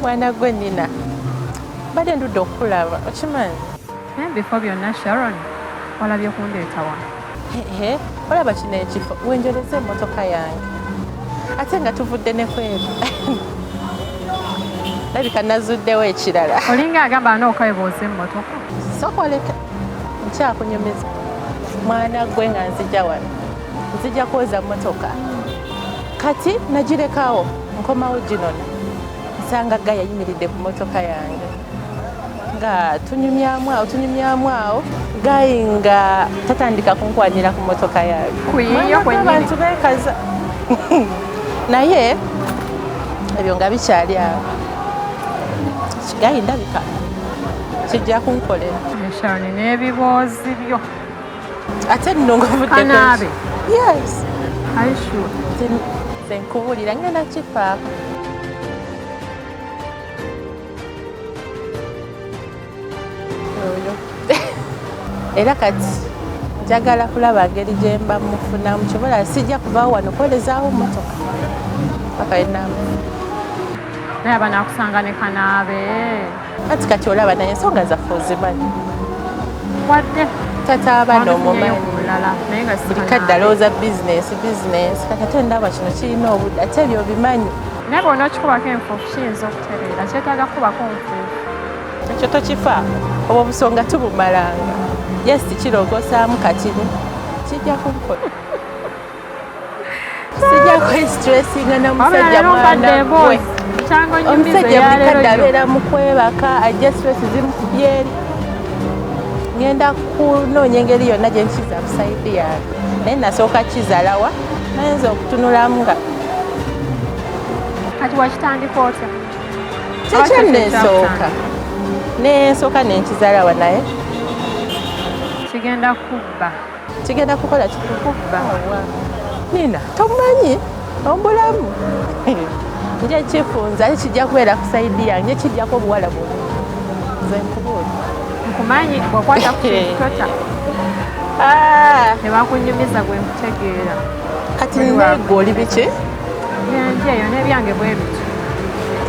mwana gwe nina badde ndudde okulaba okimanyi bifo byonna Sharon walabye kundeeta wano olaba kino ekifo wenjoleza emmotoka yange ate nga tuvudde ne kweru labika nazuddewo ekirala olinga agamba n'okwebuuza emmotoka sokoleka nkyakunyumiza mwana gwe nga nzija wano nzija kwoza mmotoka kati nagirekawo nkomawo ginona nsanga ga yayimiridde ku mmotoka yange nga tunyumyamu awo gayi nga tatandika kunkwanira ku mmotoka yange kuyiyo kwennyini abantu beekaza naye ebyo nga bikyali awo kigayi ndabika kijja kunkolera Sharon n'ebiboozi byo ate nno ngavudde Bakanaabe yes are you sure nze nkubulira ngenda kifaako era kati njagala kulaba ngeri gye mba mufunamu kibola sijja kuvaawo wano kwolezaawo mmotoka paka enamba naye abanaakusanga ne Kanaabe kati olaba naye ensonga zaffe ozimanyi wadde tata abaana omumanyi omulala naye nga buli kadde alowooza bizinesi kati ate ndaba kino kirina obudde ate ebyo obimanyi naye bw'ona okikubako enfuufu kiyinza okutereera kyetaaga kukubako nfuufu ekyo tokifa obwo obusonga tubumalanga yes kirongosaamu katini kijja kunkola sijja kwestressinga namusajja mwana gwe omusajja buli kadde abeera mu kwebaka ajja stress zimukubye eri ngenda kunoonya engeri yonna gye nkiza busaidi yange naye nasooka kizalawa nayinza okutunulamu nga kati wakitandika otya tekyennensooka nensooka nenkizalawa naye kigenda kukola kikukubba nina tomumanyi omubulamu nja kifunza ate kijja kubeera ku saidi yange kijjako obuwala bulungi nze nkubuuli nkumanyi bw'okwata ku kitota tebakunyumiza gwe nkutegeera kati nneegwe oli biki byange eyo n'ebyange bwe biti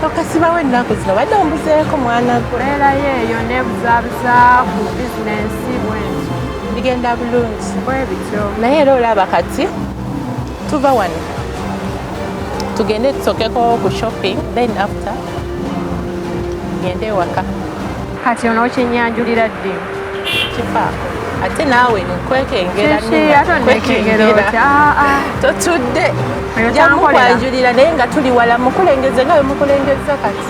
okasibawo ennaku zino badde ombuzeeko mwana gwe beerayo eyo nebuzaabuza ku bizinensi bwenti bigenda bulungi bwe bityo naye era olaba kati tuva wano tugende tusookeko ku shopping then after gende ewaka kati onookinyanjulira ddi kifaako ate naawe nkwekengera totudde nja mukwanjulira naye nga tuli wala mukulengeze nga we mukulengeza kati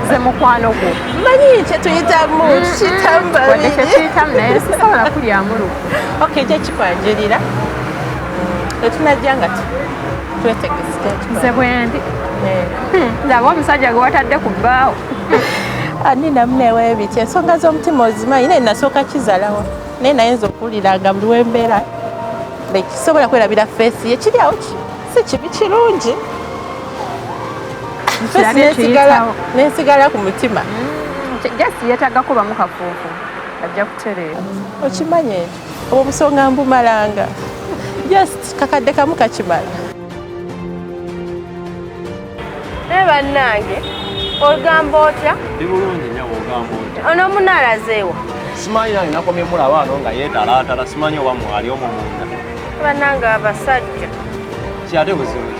ze mukwano gwo manyi kyetuyitamu tukiyitamu babiri kyekiyitamu naye sisobola kulyamu luku okay kye kikwanjulira tetunajja nga twetegese nze bwendi laba omusajja gwe watadde ku bbaawo ninamu neweebitya ensonga z'omutima ozimanyi naye nasooka kizalawo naye nayinza okuwuliranga buli wembeera kisobola kwerabira feesi ye kiri awo si kibi kirungi nensigala ku mutima jasi yeetaaga kubamu kafuufu ajja kutereera okimanyi ekyo obwo obusonga mbumalanga just kakadde kamu kakimala naye bannange ogamba otya ndi bulungi nnyo bw'ogamba otya ono munaalazeewa simanyi nange nakomye mulaba ano nga yeetalaatala simanyi oba mwali omwo munda bannange abasajja kyate buzibu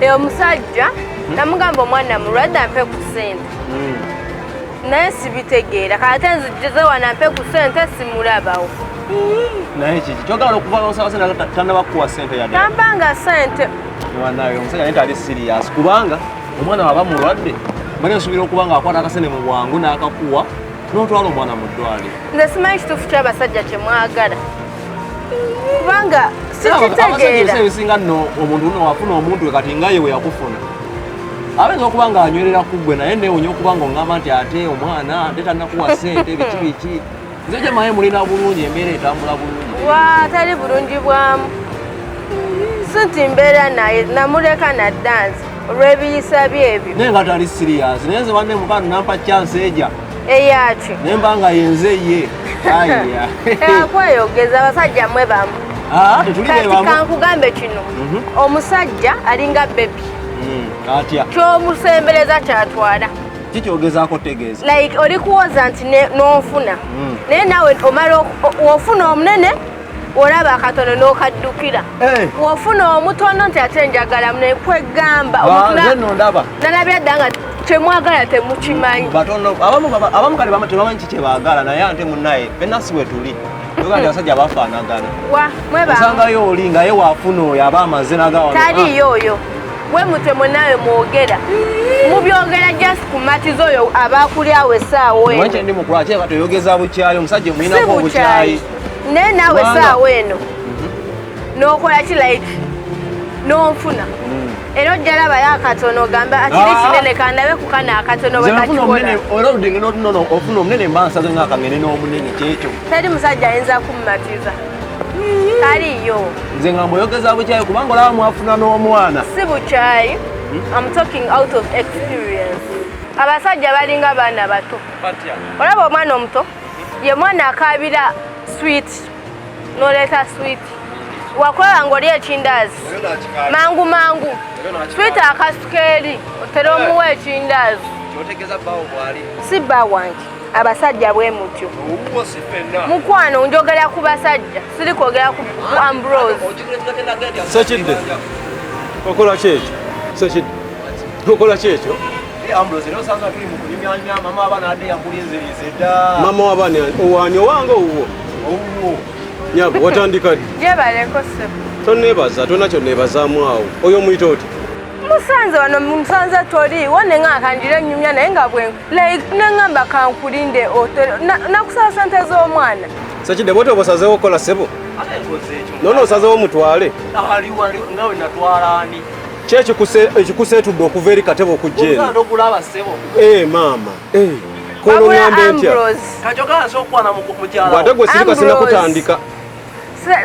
eyo omusajja namugamba omwana mulwadde ampe ku ssente naye sibitegeera kate nzijjize wano ampe ku ssente simulabawo naye kiki kyogala okuva nosaba sente tannaba kukuwa ssente yadde tampanga ssente wannaye omusajja naye tali siriyasi kubanga omwana waba mulwadde mane nsuubira okuba nga akwata akasente mu bwangu n'akakuwa n'otwala omwana mu ddwaliro nze simanyi kituufu ky'abasajja kyemwagala kubanga sikitegeera ebisinga nno omuntu uno wafuna omuntu we kati nga ye we yakufuna abenza okuba nga anywerera ku ggwe naye neewunya okuba nga oŋŋamba nti ate omwana ate tannakuwa ssente biki biki nze gye maye mulina bulungi embeera etambula bulungi tali bulungi bwamu si nti mbeera naye namuleka naddanzi olw'ebiyisa byebyo naye nga tali siriyasi naye nze banne mukano nampa chansi eja eyaki naye mba nga yenze ye kweyogeza abasajja mmwe bamu kati kankugambe kino omusajja alinga bebi Atya. Ky'omusembereza kyatwala. Kikyogezaako tegeeza. Like oli kuwoza nti n'ofuna. Naye naawe omala ofuna omunene olaba akatono n'okaddukira. Wofuna omutono nti ate njagala munene kwegamba. Nno ndaba. Nalabira dda nga kyemwagala temukimanyi. Batono abamu kale tebamanyi ki kye baagala naye ate munnaye fenna si bwe tuli. Yoga abasajja bafaanagana. Osangayo oli nga ye waafuna oyo aba amaze n'agawa. Taliyo oyo. Bwe mutemu nawe mwogera. Mubyogera just ku matizo oyo abakuli awo essaawa eno. Mwanyi ndi mukulu ate batoyogeza bukyayi omusajja mulinako obukyayi. Naye naawe essaawa eno n'okola ki like n'onfuna. Era ojja labayo akatono ogamba akiri kinene kandabe ku kana akatono bwe kakikola. Era oludingi n'otunono ofuna omunene mba nsaze ng'akangene n'omunene kyekyo. Teri musajja ayinza kummatiza. Taliyo. Nze nga mbuyogeza bukyayi kubanga olaba mwafuna n'omwana. Si bukyayi. I'm talking out of experience. Abasajja balinga baana bato. Olaba omwana omuto ye mwana akaabira sweet n'oleeta sweet. Wakola ng'oli ekindaazi mangu mangu sweet akasukeeri otera omuwa ekindaazi. Si bba wange abasajja bwe mutyo. Mukwano njogera ku basajja siri kwogera ku Ambrose. Sekidde okola kyekyo sekidde okola kyekyo Ambrose leo sasa tuli mu kunyumya mama abaana ade yakulinzirize dda. Mama w'abaana owaani owange owuwo nyabo watandika ddi? Gyebaleko ssebo. Tonneebaza tonna kyonneebazaamu awo oyo omuyita oti? Musanze wano musanze toliiwo ne nga akanjira ennyumya naye nga bwe like ne ngamba kankulinde nakusala sente z'omwana. Sekidde bw'oti obasazeewo okukola ssebo? Nono osazeewo mutwale? Ngawe natwala ani? Ki ekikuseetudde okuva eri katebe okujja eno? Okulaba ssebo. Maama kono ŋŋambe ntya? Kajogala nsokwana mu mukyala. Bw'ate gwe sirika sinakutandika.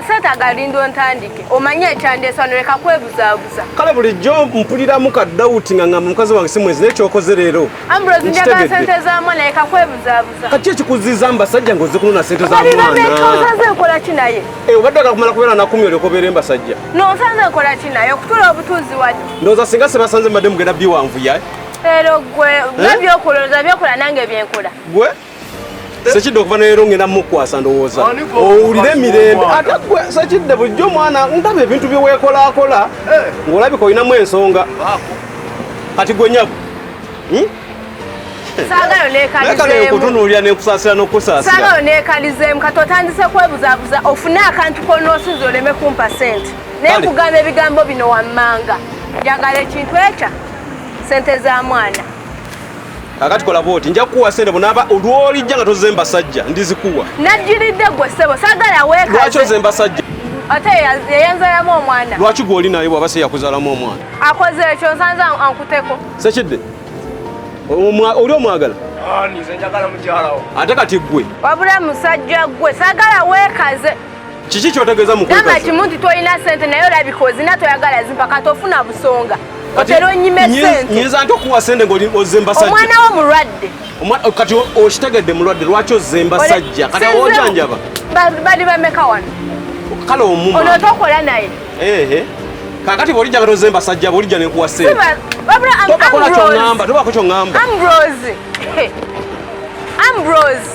Seetaaga linda ontandike omanye ekyandeesano leka kwebuzaabuza. Kale bulijjo mpuliramu kaddawuti nga ngamba mukazi wange si mwezi n'ekyokoze leero. Ambrose njagala sente z'amwana leka kwebuzaabuza. Kati ekikuziza mbasajja ng'ozze kunona sente za mwana. Osanze nkola ki naye? Obadde akakumala kubeera na 10 olyoka obeere mbasajja. N'osanze nkola ki naye okutula obutuuzi wadde. Ndowooza singa se basanze mbadde mugenda biwanvuya. Leero gwe by'okulowooza byokola nange byenkola. Gwe Sekidde okuva leero ngenda mukwasa ndowooza owulire emirembe ate gwe Sekidde bulijjo omwana ndaba ebintu bye weekolaakola ng'olabika olinamu ensonga kati gwe nyabo saagalo neekalizeemu kutunuulira n'enkusaasira n'okusaasira saagalo neekalizeemu kati otandise kwebuzaabuza ofune akantu konnoosinza oleme kumpa sente naye nkugamba ebigambo bino wammanga njagala ekintu ekya sente za mwana. Kakati kola bwoti nja kuwa sente bonaba olwolijja nga tozze mbasajja ndizikuwa. Najjiridde gwe ssebo saagala weekaze. Lwaki ozze mbasajja? Ate yayanzalamu omwana. Lwaki gw'oli naye bw'aba se yakuzaalamu omwana? Akoze ekyo nsanze ankuteko. Sekidde oli omwagala? Nze njagala mukyalawo. Ate kati ggwe? Wabula musajja ggwe saagala weekaze. Kiki ky'otegeeza mu kwekaza? Gamba kimu nti tolina sente naye olabika ozina toyagala zimpa kati ofuna busonga. Otera onyime sente. Nyinza nti okuwa sente ng'oli ozze mbasajja. Omwana wo mulwadde. Kati okitegedde mulwadde lwaki ozze mbasajja? Kati awoojanjaba? Bali bameka wano. Kale omuma. Ono tokola naye. Kakati bw'olijja nga tozze mbasajja bw'olijja n'ekuwa sente. Wabula Tobaako ky'oŋŋamba. Ambrose.